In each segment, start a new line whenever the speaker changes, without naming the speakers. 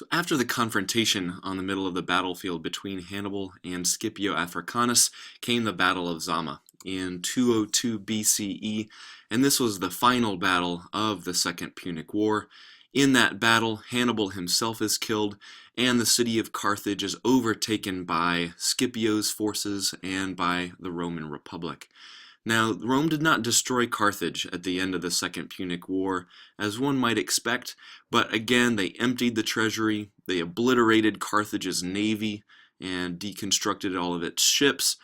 So after the confrontation on the middle of the battlefield between Hannibal and Scipio Africanus came the Battle of Zama in 202 BCE, and this was the final battle of the Second Punic War. In that battle, Hannibal himself is killed, and the city of Carthage is overtaken by Scipio's forces and by the Roman Republic. Now, Rome did not destroy Carthage at the end of the Second Punic War, as one might expect, but again, they emptied the treasury, they obliterated Carthage's navy, and deconstructed all of its ships,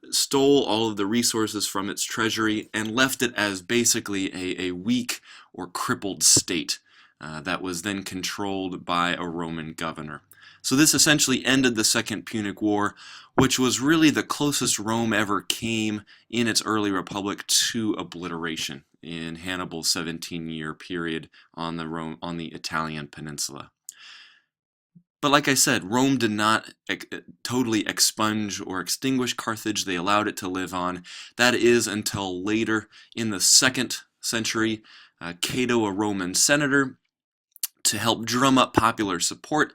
stole all of the resources from its treasury, and left it as basically a weak or crippled state that was then controlled by a Roman governor. So this essentially ended the Second Punic War, which was really the closest Rome ever came in its early republic to obliteration in Hannibal's 17-year period on the Italian peninsula. But like I said, Rome did not totally expunge or extinguish Carthage. They allowed it to live on. That is until later in the 2nd century, Cato, a Roman senator, to help drum up popular support,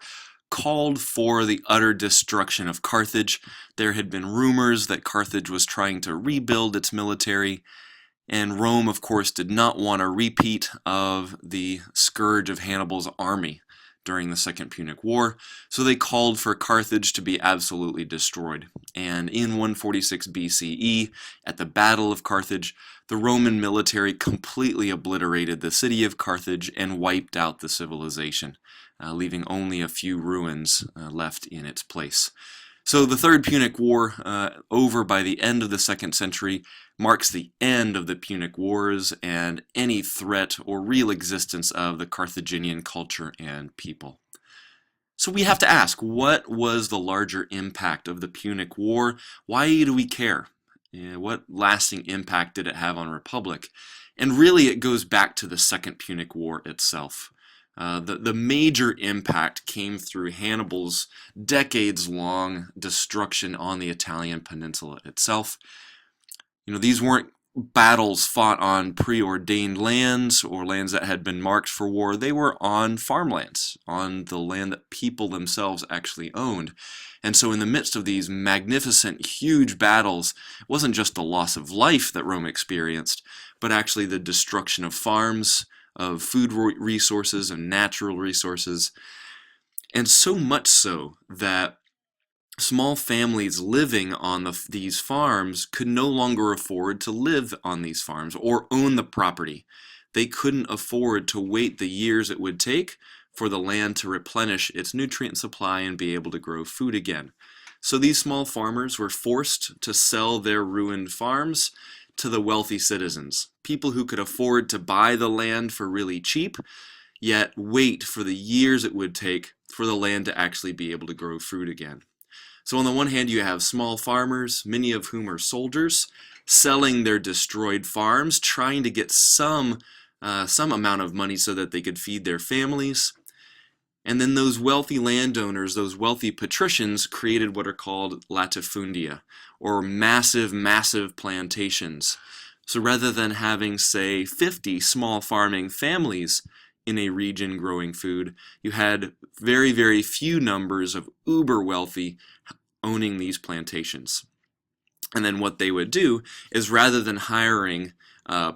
called for the utter destruction of Carthage. There had been rumors that Carthage was trying to rebuild its military, and Rome, of course, did not want a repeat of the scourge of Hannibal's army during the Second Punic War, so they called for Carthage to be absolutely destroyed. And in 146 BCE, at the Battle of Carthage, the Roman military completely obliterated the city of Carthage and wiped out the civilization, leaving only a few ruins left in its place. So the Third Punic War, over by the end of the 2nd century, marks the end of the Punic Wars and any threat or real existence of the Carthaginian culture and people. So we have to ask, what was the larger impact of the Punic War? Why do we care? What lasting impact did it have on Republic? And really it goes back to the Second Punic War itself. The major impact came through Hannibal's decades-long destruction on the Italian peninsula itself. These weren't battles fought on preordained lands or lands that had been marked for war. They were on farmlands, on the land that people themselves actually owned. And so in the midst of these magnificent, huge battles, it wasn't just the loss of life that Rome experienced, but actually the destruction of farms, of food resources and natural resources, and so much so that small families living on these farms could no longer afford to live on these farms or own the property. They couldn't afford to wait the years it would take for the land to replenish its nutrient supply and be able to grow food again. So these small farmers were forced to sell their ruined farms to the wealthy citizens, people who could afford to buy the land for really cheap, yet wait for the years it would take for the land to actually be able to grow fruit again. So on the one hand, you have small farmers, many of whom are soldiers, selling their destroyed farms, trying to get some amount of money so that they could feed their families. And then those wealthy landowners, those wealthy patricians, created what are called latifundia, or massive plantations. So rather than having, say, 50 small farming families in a region growing food, you had very few numbers of uber wealthy owning these plantations. And then what they would do is, rather than hiring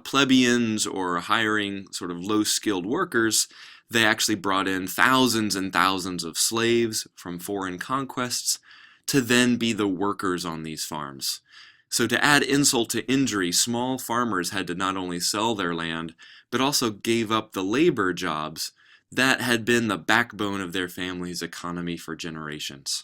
plebeians or hiring sort of low-skilled workers, they actually brought in thousands and thousands of slaves from foreign conquests to then be the workers on these farms. So to add insult to injury, small farmers had to not only sell their land, but also gave up the labor jobs that had been the backbone of their family's economy for generations.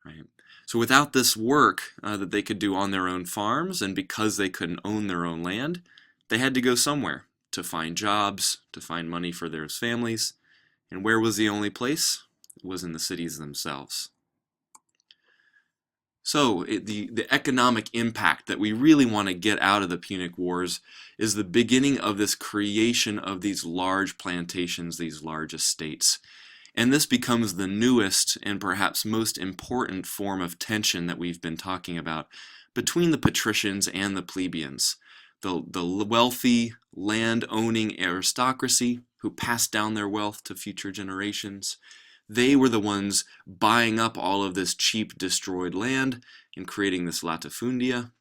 Right? So without this work that they could do on their own farms, and because they couldn't own their own land, they had to go somewhere to find jobs, to find money for their families. And where was the only place? It was in the cities themselves. So the economic impact that we really want to get out of the Punic Wars is the beginning of this creation of these large plantations, these large estates. And this becomes the newest and perhaps most important form of tension that we've been talking about between the patricians and the plebeians. The wealthy, land-owning aristocracy who passed down their wealth to future generations, They were the ones buying up all of this cheap destroyed land and creating this latifundia.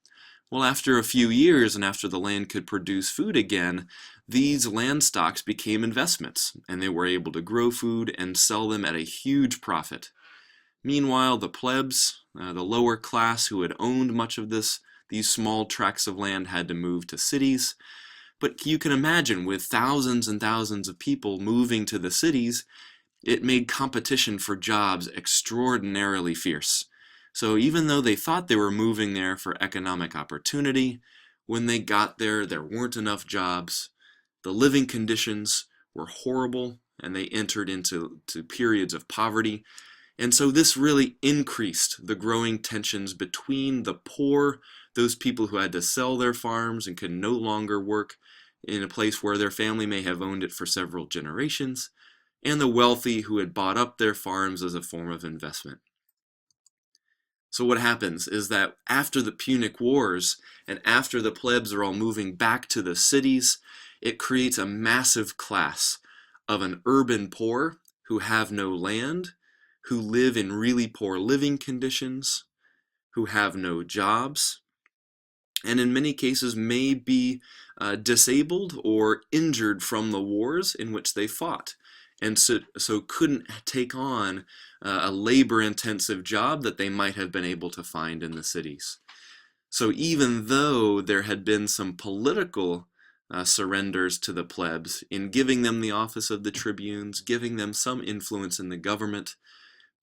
Well, after a few years and after the land could produce food again, these land stocks became investments, and they were able to grow food and sell them at a huge profit. Meanwhile, the plebs, the lower class who had owned much of these small tracts of land, had to move to cities. But you can imagine, with thousands and thousands of people moving to the cities, it made competition for jobs extraordinarily fierce. So even though they thought they were moving there for economic opportunity, when they got there, there weren't enough jobs. The living conditions were horrible, and they entered into periods of poverty. And so this really increased the growing tensions between the poor, those people who had to sell their farms and could no longer work in a place where their family may have owned it for several generations, and the wealthy who had bought up their farms as a form of investment. So what happens is that after the Punic Wars, and after the plebs are all moving back to the cities, it creates a massive class of an urban poor who have no land, who live in really poor living conditions, who have no jobs, and in many cases may be disabled or injured from the wars in which they fought, and so couldn't take on a labor-intensive job that they might have been able to find in the cities. So even though there had been some political surrenders to the plebs in giving them the office of the tribunes, giving them some influence in the government,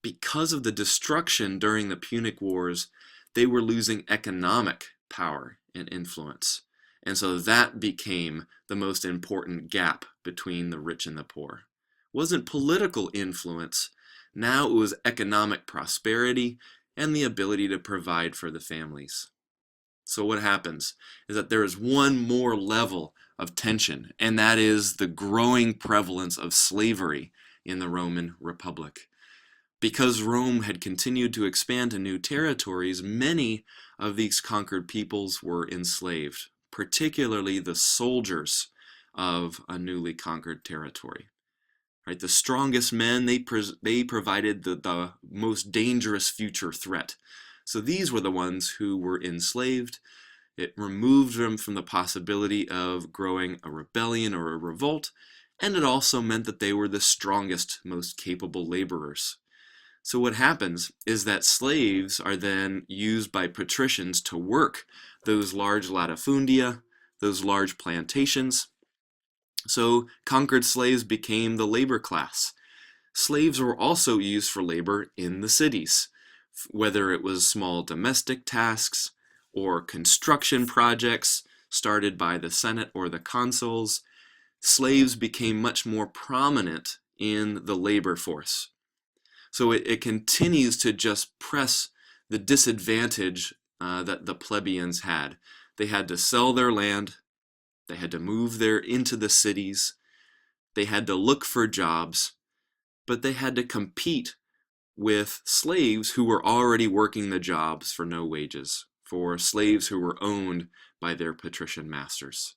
because of the destruction during the Punic Wars, they were losing economic power and influence. And so that became the most important gap between the rich and the poor. It wasn't political influence. Now it was economic prosperity and the ability to provide for the families. So what happens is that there is one more level of tension, and that is the growing prevalence of slavery in the Roman Republic. Because Rome had continued to expand to new territories, many of these conquered peoples were enslaved, particularly the soldiers of a newly conquered territory. Right, the strongest men, they provided the most dangerous future threat. So these were the ones who were enslaved. It removed them from the possibility of growing a rebellion or a revolt, and it also meant that they were the strongest, most capable laborers. So what happens is that slaves are then used by patricians to work those large latifundia, those large plantations. So conquered slaves became the labor class. Slaves were also used for labor in the cities, whether it was small domestic tasks or construction projects started by the Senate or the consuls. Slaves became much more prominent in the labor force. So it continues to just press the disadvantage that the plebeians had. They had to sell their land, they had to move there into the cities, they had to look for jobs, but they had to compete with slaves who were already working the jobs for no wages, for slaves who were owned by their patrician masters.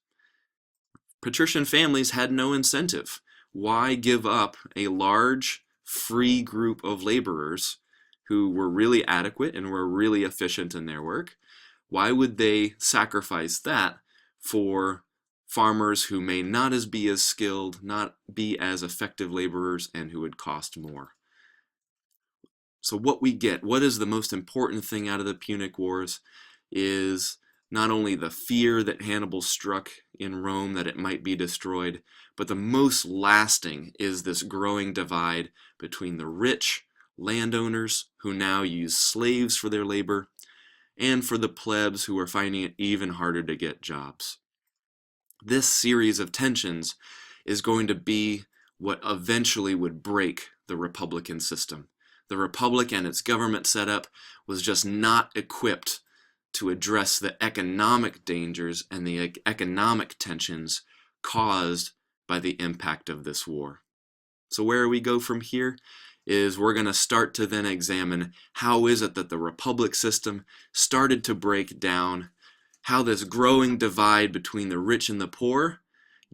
Patrician families had no incentive. Why give up a large, free group of laborers who were really adequate and were really efficient in their work? Why would they sacrifice that for farmers who may not be as skilled, not be as effective laborers, and who would cost more? So what we get, what is the most important thing out of the Punic Wars, is not only the fear that Hannibal struck in Rome that it might be destroyed, but the most lasting is this growing divide between the rich landowners who now use slaves for their labor and for the plebs who are finding it even harder to get jobs. This series of tensions is going to be what eventually would break the Republican system. The Republic and its government setup was just not equipped to address the economic dangers and the economic tensions caused by the impact of this war. So where we go from here is we're going to start to then examine how is it that the Republic system started to break down, how this growing divide between the rich and the poor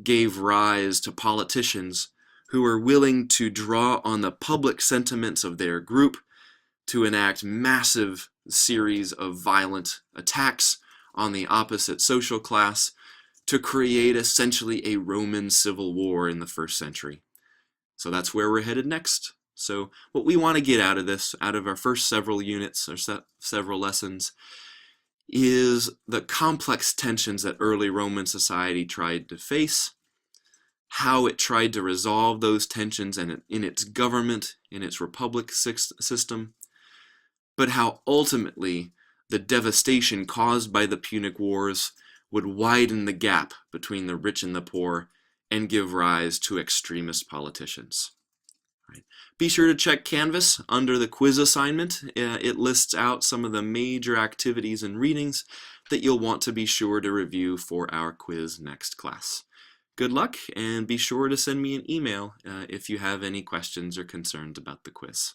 gave rise to politicians who were willing to draw on the public sentiments of their group to enact massive series of violent attacks on the opposite social class to create essentially a Roman civil war in the first century. So that's where we're headed next. So what we want to get out of this, out of our first several units or several lessons, is the complex tensions that early Roman society tried to face, how it tried to resolve those tensions in its government, in its republic system, but how ultimately the devastation caused by the Punic Wars would widen the gap between the rich and the poor and give rise to extremist politicians. Right. Be sure to check Canvas under the quiz assignment. It lists out some of the major activities and readings that you'll want to be sure to review for our quiz next class. Good luck, and be sure to send me an email if you have any questions or concerns about the quiz.